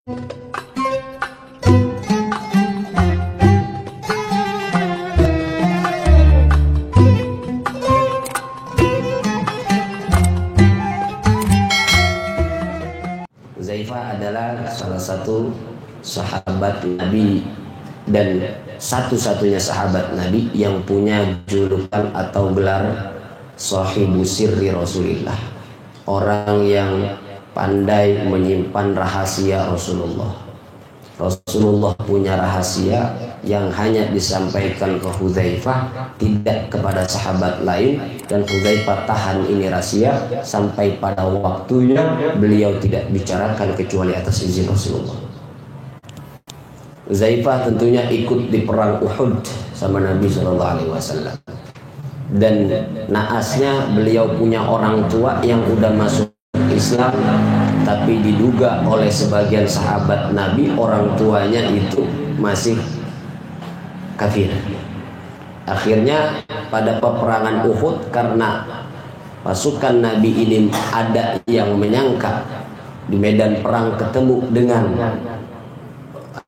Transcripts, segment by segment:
Huzaifah adalah salah satu sahabat Nabi dan satu-satunya sahabat Nabi yang punya julukan atau gelar Sahibu Sirri Rasulillah, orang yang pandai menyimpan rahasia Rasulullah. Rasulullah punya rahasia yang hanya disampaikan ke Huzaifah, tidak kepada sahabat lain, dan Huzaifah tahan ini rahasia sampai pada waktunya beliau tidak bicarakan kecuali atas izin Rasulullah. Huzaifah tentunya ikut di perang Uhud sama Nabi SAW, dan naasnya beliau punya orang tua yang udah masuk Islam, tapi diduga oleh sebagian sahabat Nabi orang tuanya itu masih kafir. Akhirnya pada peperangan Uhud, karena pasukan Nabi ini ada yang menyangka di medan perang ketemu dengan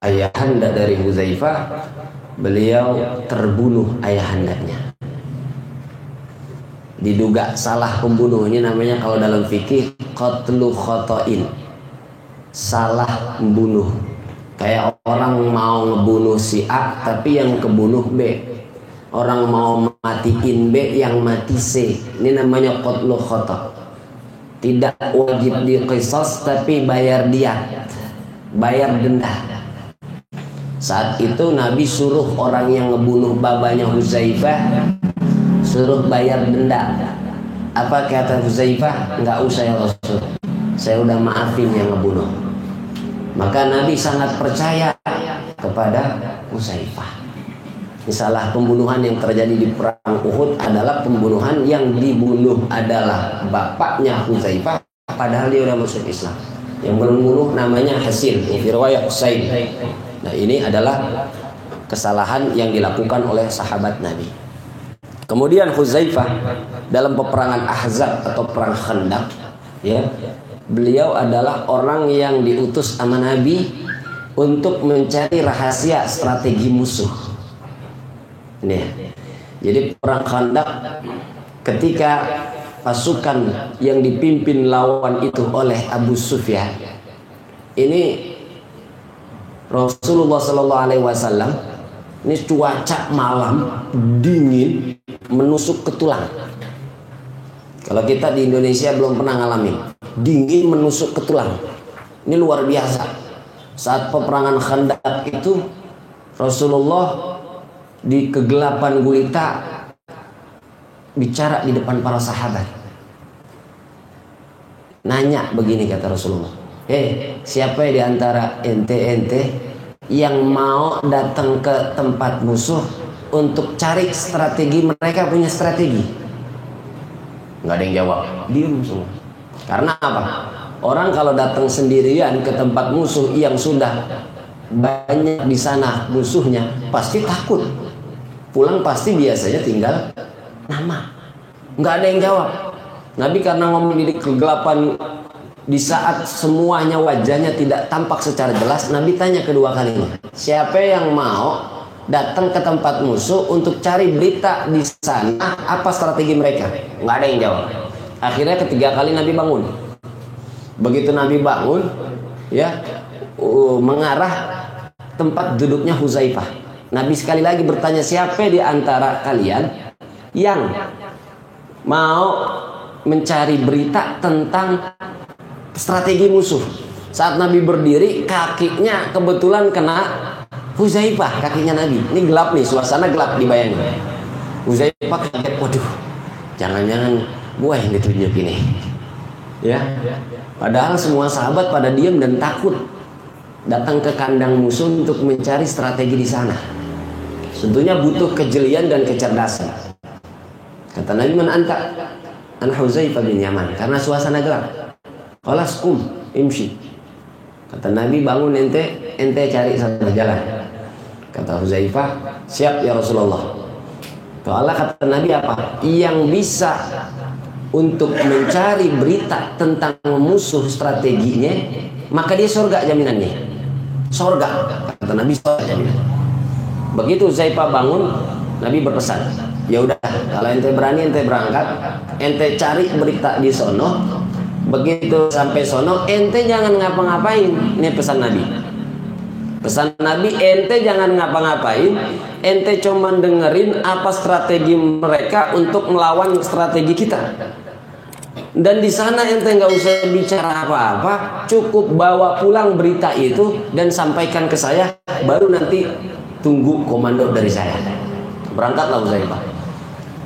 ayahanda dari Huzaifah, beliau terbunuh ayahandanya. Diduga salah pembunuh. Ini namanya kalau dalam fikih qatlu khotoin, salah membunuh. Kayak orang mau ngebunuh si A tapi yang kebunuh B, orang mau matiin B yang mati C. Ini namanya qatlu khoto. Tidak wajib diqisas tapi bayar diat, bayar denda. Saat itu Nabi suruh orang yang ngebunuh babanya Huzaifah suruh bayar denda. Apa kata Huzaifah? Enggak usah ya Rasul, saya udah maafin yang ngebunuh. Maka Nabi sangat percaya kepada Huzaifah. Salah pembunuhan yang terjadi di perang Uhud adalah pembunuhan yang dibunuh adalah bapaknya Huzaifah, padahal dia udah masuk Islam. Yang membunuh namanya Hasin, di riwayat Husain. Nah, ini adalah kesalahan yang dilakukan oleh sahabat Nabi. Kemudian Huzaifah dalam peperangan Ahzab atau perang Khandaq, ya, beliau adalah orang yang diutus sama Nabi untuk mencari rahasia strategi musuh. Nih, jadi perang Khandaq ketika pasukan yang dipimpin lawan itu oleh Abu Sufyan, ini Rasulullah SAW, ini cuaca malam dingin menusuk ke tulang. Kalau kita di Indonesia belum pernah ngalamin dingin menusuk ke tulang. Ini luar biasa. Saat peperangan Khandaq itu Rasulullah di kegelapan gulita bicara di depan para sahabat. Nanya begini kata Rasulullah, siapa di antara ente yang mau datang ke tempat musuh untuk cari strategi? Mereka punya strategi. Nggak ada yang jawab, diam semua. Karena apa? Orang kalau datang sendirian ke tempat musuh yang sudah banyak di sana musuhnya, pasti takut. Pulang pasti biasanya tinggal nama. Nggak ada yang jawab. Nabi karena ngomong di kegelapan, di saat semuanya wajahnya tidak tampak secara jelas, Nabi tanya kedua kalinya, siapa yang mau datang ke tempat musuh untuk cari berita di sana, apa strategi mereka? Nggak ada yang jawab. Akhirnya ketiga kali Nabi bangun. Begitu Nabi bangun, ya, mengarah tempat duduknya Huzaifah, Nabi sekali lagi bertanya, siapa di antara kalian yang mau mencari berita tentang strategi musuh? Saat Nabi berdiri, kakinya kebetulan kena Huzaifah, kakinya Nabi. Ini gelap nih, suasana gelap dibayangin. Huzaifah kaget, waduh, jangan-jangan gua yang ditunjuk ini. Ya, padahal semua sahabat pada diam dan takut datang ke kandang musuh untuk mencari strategi di sana. Tentunya butuh kejelian dan kecerdasan. Kata Nabi, man anta? An Huzaifah bin Yaman. Karena suasana gelap. Qalas qum imshi. Kata Nabi, bangun ente cari sana jalan. Kata Huzaifah, siap ya Rasulullah. Allah kata Nabi apa? Yang bisa untuk mencari berita tentang musuh strateginya, maka dia surga jaminannya. Sorga, kata Nabi sorga. Begitu Huzaifah bangun, Nabi berpesan, ya udah, kalau ente berani ente berangkat, ente cari berita di sono. Begitu sampai sono, ente jangan ngapa-ngapain. Ini pesan Nabi. Pesan Nabi, ente jangan ngapa-ngapain, ente cuma dengerin apa strategi mereka untuk melawan strategi kita. Dan di sana ente nggak usah bicara apa-apa, cukup bawa pulang berita itu dan sampaikan ke saya, baru nanti tunggu komando dari saya. Berangkatlah Huzaifah.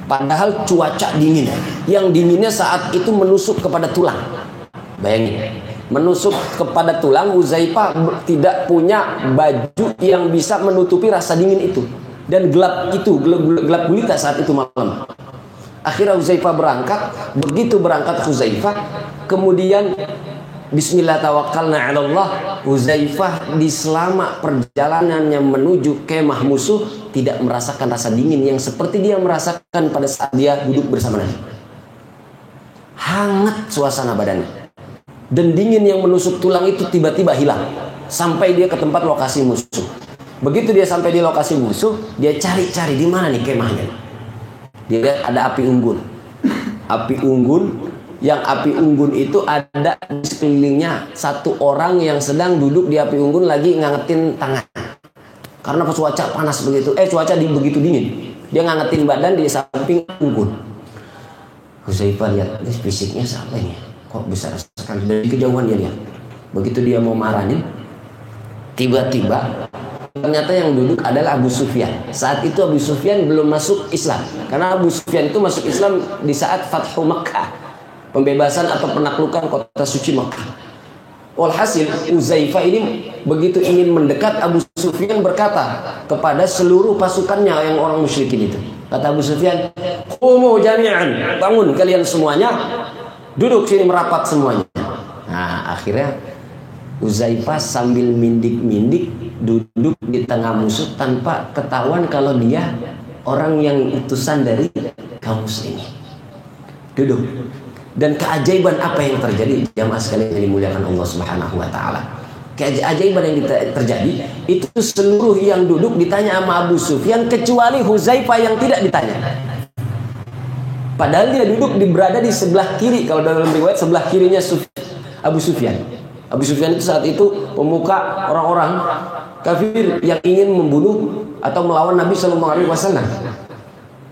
Padahal cuaca dingin, yang dinginnya saat itu menusuk kepada tulang. Bayangin, menusuk kepada tulang. Huzaifah tidak punya baju yang bisa menutupi rasa dingin itu, dan gelap itu, gelap gulita saat itu malam. Akhirnya Huzaifah berangkat. Begitu berangkat Huzaifah, kemudian Bismillah tawakkalna 'ala Allah. Huzaifah di selama perjalanannya menuju kemah musuh tidak merasakan rasa dingin yang seperti dia merasakan pada saat dia duduk bersama Nabi. Hangat suasana badannya, dan dingin yang menusuk tulang itu tiba-tiba hilang sampai dia ke tempat lokasi musuh. Begitu dia sampai di lokasi musuh, dia cari-cari di mana nih kemahnya. Dia lihat ada api unggun. Api unggun, yang api unggun itu ada di sekelilingnya satu orang yang sedang duduk di api unggun lagi ngangetin tangan. Karena cuaca panas begitu, cuaca begitu dingin. Dia ngangetin badan di samping unggun. Huzaifah lihat, ini fisiknya siapa ini? Kok bisa rasakan dari kejauhan dia lihat. Begitu dia mau marahin, tiba-tiba ternyata yang duduk adalah Abu Sufyan. Saat itu Abu Sufyan belum masuk Islam. Karena Abu Sufyan itu masuk Islam di saat Fathu Makkah, pembebasan atau penaklukan kota suci Makkah. Walhasil Huzaifah ini begitu ingin mendekat, Abu Sufyan berkata kepada seluruh pasukannya yang orang musyrikin itu. Kata Abu Sufyan, "Qumu jami'an, bangun kalian semuanya, duduk sini merapat semuanya." Nah, akhirnya Huzaifah sambil mindik-mindik duduk di tengah musuh tanpa ketahuan kalau dia orang yang utusan dari kaum muslimin. Duduk. Dan keajaiban apa yang terjadi, jamaah sekalian yang dimuliakan Allah Subhanahu wa taala. Keajaiban yang terjadi itu seluruh yang duduk ditanya sama Abu Sufyan kecuali Huzaifah yang tidak ditanya. Padahal dia duduk berada di sebelah kiri, kalau dalam riwayat sebelah kirinya Abu Sufyan. Abu Sufyan itu saat itu pemuka orang-orang kafir yang ingin membunuh atau melawan Nabi Shallallahu Alaihi Wasallam.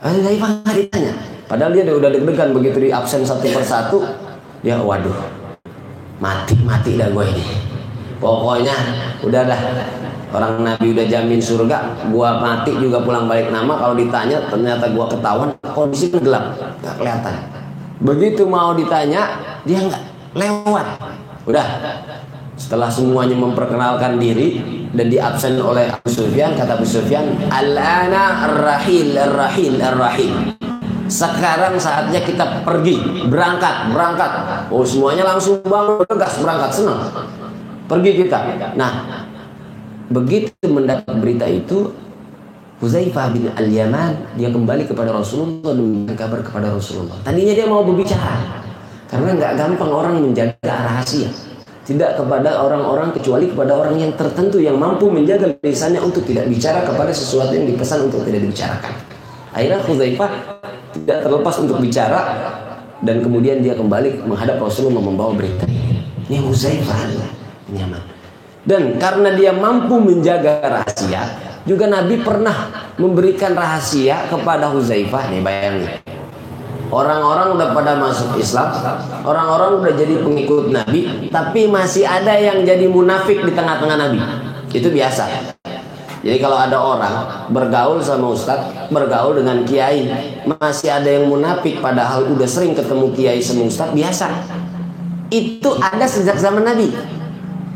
Huzaifah nggak ditanya. Padahal dia udah deg-degan begitu di absen satu persatu. Dia waduh, mati dah gue ini. Pokoknya udah dah, orang Nabi udah jamin surga, gua mati juga pulang balik nama. Kalau ditanya ternyata gua ketahuan, kondisi gelap, nggak kelihatan. Begitu mau ditanya, dia nggak lewat. Udah, setelah semuanya memperkenalkan diri dan diabsen oleh Abu Sufyan, kata Abu Sufyan, "Al-ana ar-rahil. Sekarang saatnya kita pergi, berangkat. Oh, semuanya langsung bangun, tegas berangkat, senang. Pergi kita. Nah, begitu mendapat berita itu, Huzaifah bin Al-Yaman dia kembali kepada Rasulullah dan memberikan kabar kepada Rasulullah. Tadinya dia mau berbicara, karena nggak gampang orang menjaga rahasia. Tidak kepada orang-orang kecuali kepada orang yang tertentu yang mampu menjaga lisannya untuk tidak bicara kepada sesuatu yang dipesan untuk tidak dibicarakan. Akhirnya Huzaifah tidak terlepas untuk bicara dan kemudian dia kembali menghadap Rasulullah membawa berita. Ini Huzaifah nyaman. Dan karena dia mampu menjaga rahasia, juga Nabi pernah memberikan rahasia kepada Huzaifah. Nih bayangin, orang-orang udah pada masuk Islam, orang-orang udah jadi pengikut Nabi, tapi masih ada yang jadi munafik di tengah-tengah Nabi. Itu biasa. Jadi kalau ada orang bergaul sama ustadz, bergaul dengan kiai, masih ada yang munafik padahal udah sering ketemu kiai sama ustadz, biasa. Itu ada sejak zaman Nabi.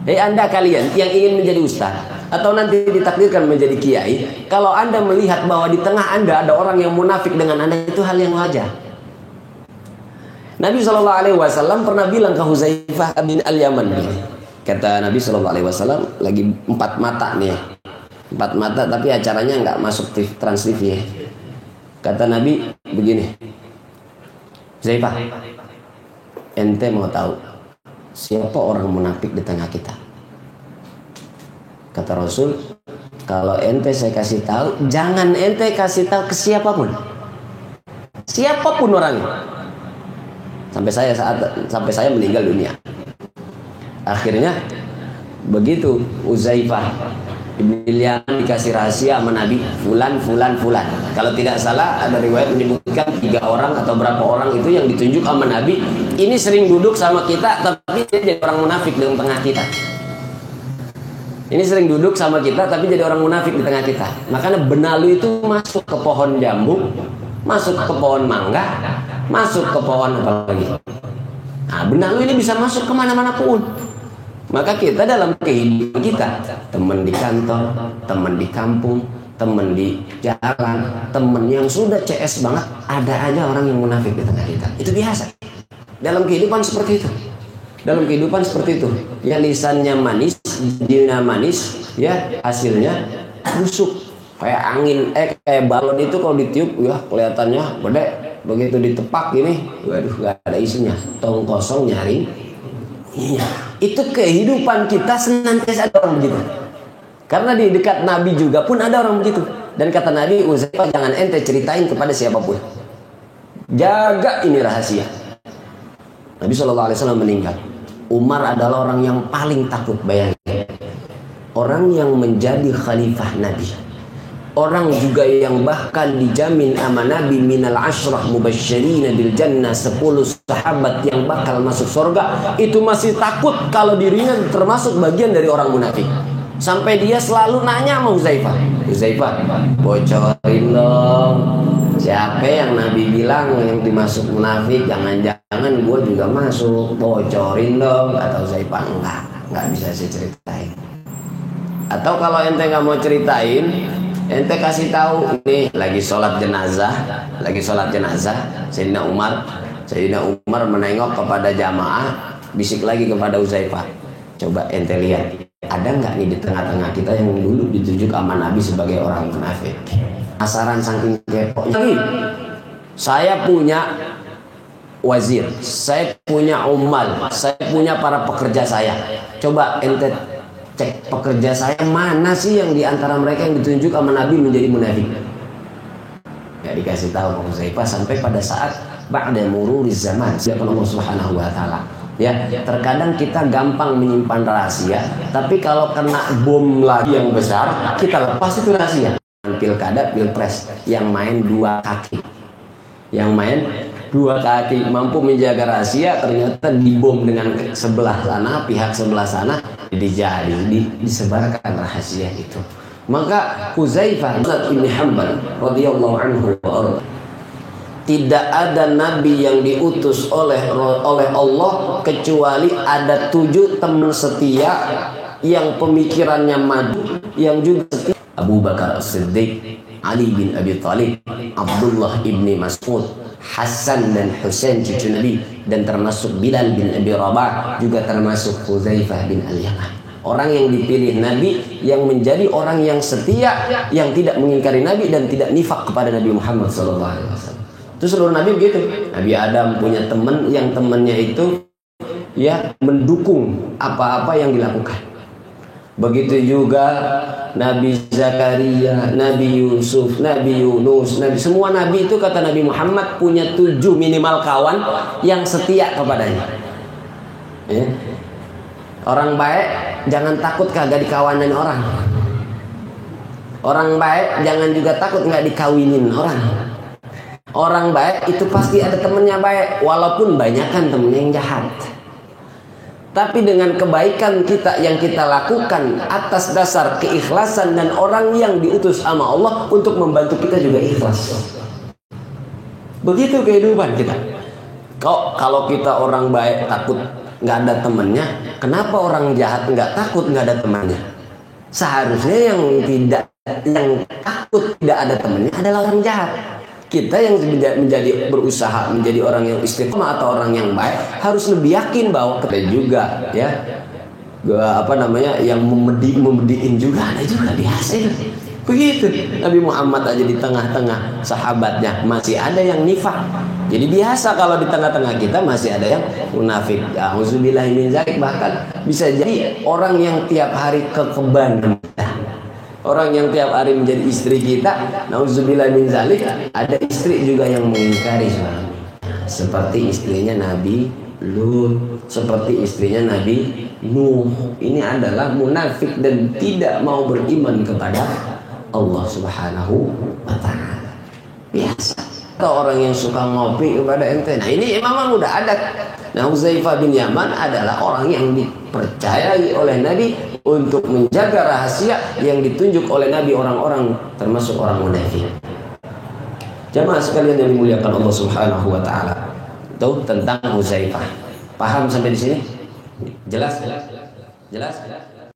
Anda kalian yang ingin menjadi ustadz atau nanti ditakdirkan menjadi kiai, kalau Anda melihat bahwa di tengah Anda ada orang yang munafik dengan Anda, itu hal yang wajar. Nabi Shallallahu Alaihi Wasallam pernah bilang ke Huzaifah bin Al-Yaman, kata Nabi Shallallahu Alaihi Wasallam, lagi 4 mata nih, 4 mata tapi acaranya nggak masuk Trans TV ya. Kata Nabi begini, Huzaifah, ente mau tahu siapa orang munafik di tengah kita? Kata Rasul, kalau ente saya kasih tahu, jangan ente kasih tahu ke siapapun. Siapapun orangnya. Sampai saya meninggal dunia. Akhirnya begitu Uzaifah Ibn Yaman dikasih rahasia sama Nabi, fulan. Kalau tidak salah ada riwayat menyebutkan 3 orang atau berapa orang itu yang ditunjuk sama Nabi. Ini sering duduk sama kita, tapi dia jadi orang munafik di tengah kita. Ini sering duduk sama kita, tapi jadi orang munafik di tengah kita. Makanya benalu itu masuk ke pohon jambu, masuk ke pohon mangga, masuk ke pohon apa lagi. Nah, benalu ini bisa masuk kemana-mana pun. Maka kita dalam kehidupan kita, teman di kantor, teman di kampung, teman di jalan, teman yang sudah CS banget, ada aja orang yang munafik di tengah kita. Itu biasa. Dalam kehidupan seperti itu. Dalam kehidupan seperti itu. Ya lisannya manis, jadinya manis, ya hasilnya busuk. Kayak angin, kayak balon itu kalau ditiup, ya kelihatannya gede. Begitu ditepak gini, waduh gak ada isinya. Tong kosong nyaring. Iya, itu kehidupan kita senantiasa ada orang begitu. Karena di dekat Nabi juga pun ada orang begitu. Dan kata Nabi, Uzaifah jangan ente ceritain kepada siapapun. Jaga ini rahasia. Nabi SAW meninggal. Umar adalah orang yang paling takut, bayangin. Orang yang menjadi khalifah Nabi. Orang juga yang bahkan dijamin sama Nabi minal asyrah mubasysyirina bil jannah, 10 sahabat yang bakal masuk surga, itu masih takut kalau dirinya termasuk bagian dari orang munafik. Sampai dia selalu nanya sama Uzaifah, bocorin dong, siapa yang Nabi bilang yang dimasuk munafik, jangan-jangan gue juga masuk, bocorin dong. Kata Uzaifah, enggak bisa saya ceritain. Atau kalau ente nggak mau ceritain, ente kasih tahu nih lagi sholat jenazah, Sayyidina Umar menengok kepada jamaah, bisik lagi kepada Uzaifah, coba ente lihat, ada nggak nih di tengah-tengah kita yang dulu ditunjuk sama Nabi sebagai orang munafik? Asaran saking keponya. Saya punya wazir, saya punya umal, saya punya para pekerja saya. Coba ente cek pekerja saya mana sih yang diantara mereka yang ditunjuk sama Nabi menjadi munafik. Ya dikasih tahu sama Uzaifah sampai pada saat ba'da mururiz zaman, siapa Allah Subhanahu wa taala. Ya, terkadang kita gampang menyimpan rahasia, tapi kalau kena bom lagi yang besar, kita lepas itu rahasia. Pilkada, pilpres yang main 2 kaki. Yang main 2 kaki mampu menjaga rahasia, ternyata dibom dengan sebelah sana, pihak sebelah sana, disebarkan rahasia itu. Maka Huzaifah bin Hanbal radhiyallahu anhu, tidak ada nabi yang diutus oleh Allah kecuali ada 7 teman setia yang pemikirannya maju, yang juga setia. Abu Bakar As-Siddiq, Ali bin Abi Thalib, Abdullah ibni Mas'ud, Hasan dan Husain cucu Nabi, dan termasuk Bilal bin Abi Rabah, juga termasuk Huzaifah bin Al-Yaman. Orang yang dipilih Nabi yang menjadi orang yang setia, yang tidak mengingkari Nabi dan tidak nifak kepada Nabi Muhammad SAW. Itu seluruh Nabi begitu. Nabi Adam punya teman yang temannya itu ya mendukung apa-apa yang dilakukan. Begitu juga Nabi Zakaria, Nabi Yusuf, Nabi Yunus, semua Nabi itu kata Nabi Muhammad punya 7 minimal kawan yang setia kepadanya. Ya. Orang baik jangan takut kagak dikawanin orang. Orang baik jangan juga takut nggak dikawinin orang. Orang baik itu pasti ada temennya baik, walaupun banyakan temennya yang jahat. Tapi dengan kebaikan kita yang kita lakukan atas dasar keikhlasan, dan orang yang diutus sama Allah untuk membantu kita juga ikhlas. Begitu kehidupan kita. Kalau kita orang baik takut nggak ada temannya, kenapa orang jahat nggak takut nggak ada temannya? Seharusnya yang takut tidak ada temannya adalah orang jahat. Kita yang menjadi berusaha menjadi orang yang istiqomah atau orang yang baik harus lebih yakin bahwa kita juga ya yang memediin juga ada juga biasa itu. Begitu Nabi Muhammad aja di tengah-tengah sahabatnya masih ada yang nifak. Jadi biasa kalau di tengah-tengah kita masih ada yang munafik. Auzubillahi min dzalik, bahkan bisa jadi orang yang tiap hari kekeban kita. Orang yang tiap hari menjadi istri kita, nauzubillahi min dzalik, ada istri juga yang mengingkari suami. Seperti istrinya Nabi Lut, seperti istrinya Nabi Nuh. Ini adalah munafik dan tidak mau beriman kepada Allah Subhanahu wa taala. Biasa. Atau orang yang suka ngopi kepada ente. Nah ini memang udah ada. Nah Hudzaifah bin Yaman adalah orang yang dipercayai oleh Nabi untuk menjaga rahasia yang ditunjuk oleh Nabi orang-orang termasuk orang munafik. Jamaah sekalian yang dimuliakan Allah Subhanahu wa taala. Itu tentang Hudzaifah. Paham sampai di sini? Jelas? Jelas?